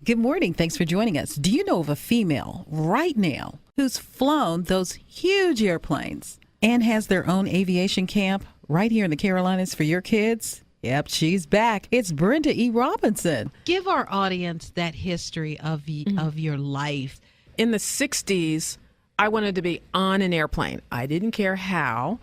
Good morning. Thanks for joining us. Do you know of a female right now who's flown those huge airplanes and has their own aviation camp right here in the Carolinas for your kids? Yep, she's back. It's Brenda E. Robinson. Give our audience that history of your life. In the 60s, I wanted to be on an airplane. I didn't care how.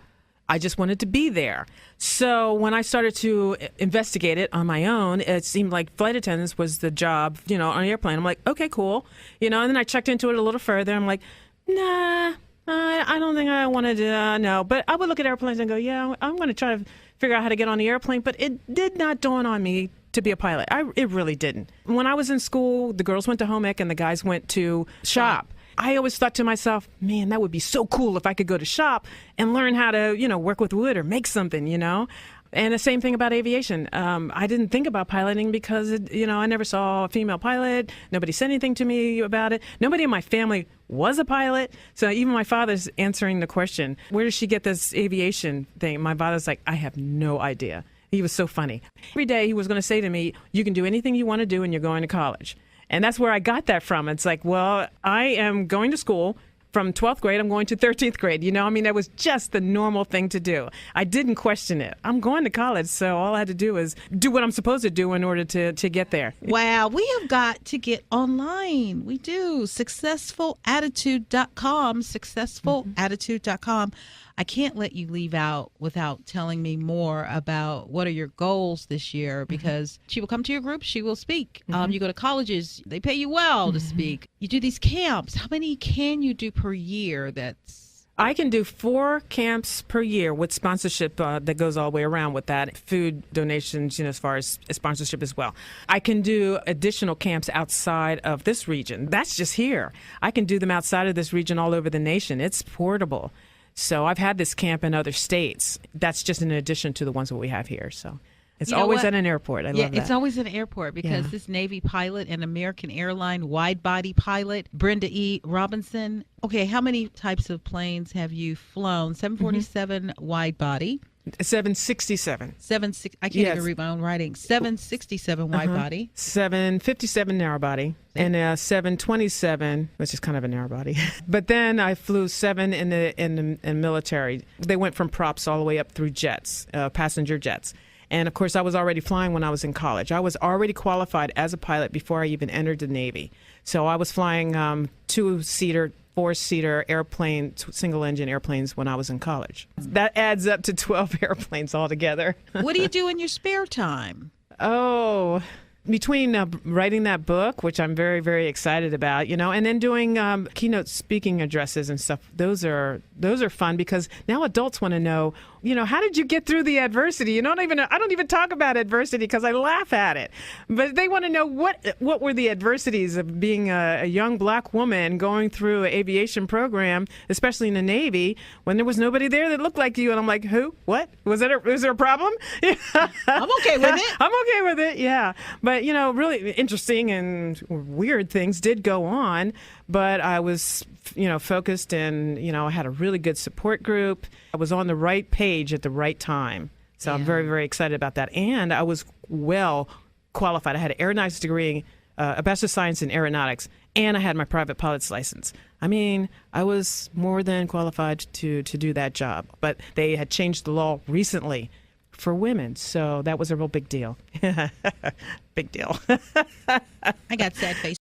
I just wanted to be there. So when I started to investigate it on my own, it seemed like flight attendants was the job, on an airplane. I'm like, okay, cool. And then I checked into it a little further. I'm like, nah, I don't think I wanted to, no. But I would look at airplanes and go, yeah, I'm going to try to figure out how to get on the airplane. But it did not dawn on me to be a pilot. It really didn't. When I was in school, the girls went to home ec and the guys went to shop. I always thought to myself, man, that would be so cool if I could go to shop and learn how to, work with wood or make something, And the same thing about aviation. I didn't think about piloting because, I never saw a female pilot. Nobody said anything to me about it. Nobody in my family was a pilot. So even my father's answering the question, where does she get this aviation thing? My father's like, I have no idea. He was so funny. Every day he was going to say to me, you can do anything you want to do and you're going to college. And that's where I got that from. It's like, well, I am going to school. From 12th grade, I'm going to 13th grade. That was just the normal thing to do. I didn't question it. I'm going to college, so all I had to do is do what I'm supposed to do in order to get there. Wow, we have got to get online. We do. Successfulattitude.com, successfulattitude.com. I can't let you leave out without telling me more about what are your goals this year, because she will come to your group, she will speak. You go to colleges, they pay you well to speak. You do these camps. How many can you do per year? I can do 4 camps per year with sponsorship that goes all the way around with that. Food donations, as far as sponsorship as well. I can do additional camps outside of this region. That's just here. I can do them outside of this region all over the nation. It's portable. So I've had this camp in other states. That's just in addition to the ones that we have here. So it's always at an airport. I love that. It's always at an airport because this Navy pilot and American airline wide-body pilot, Brenda E. Robinson. Okay, how many types of planes have you flown? 747 wide-body. 767. I can't even read my own writing. 767 wide-body. 757 narrow-body. And a 727, which is kind of a narrow-body. But then I flew 7 in the military. They went from props all the way up through jets, passenger jets. And, of course, I was already flying when I was in college. I was already qualified as a pilot before I even entered the Navy. So I was flying 2-seater, 4-seater airplane, single-engine airplanes when I was in college. That adds up to 12 airplanes altogether. What do you do in your spare time? Oh, between writing that book, which I'm very, very excited about, and then doing keynote speaking addresses and stuff. Those are fun because now adults want to know, how did you get through the adversity? I don't even talk about adversity because I laugh at it. But they want to know what were the adversities of being a young black woman going through an aviation program, especially in the Navy, when there was nobody there that looked like you. And I'm like, who? What? Was there a problem? I'm okay with it. I'm okay with it, yeah. But, really interesting and weird things did go on. But I was, focused and, I had a really good support group. I was on the right page at the right time. So I'm very, very excited about that. And I was well qualified. I had an aeronautics degree, a Bachelor of Science in Aeronautics, and I had my private pilot's license. I mean, I was more than qualified to do that job. But they had changed the law recently for women. So that was a real big deal. Big deal. I got sad face.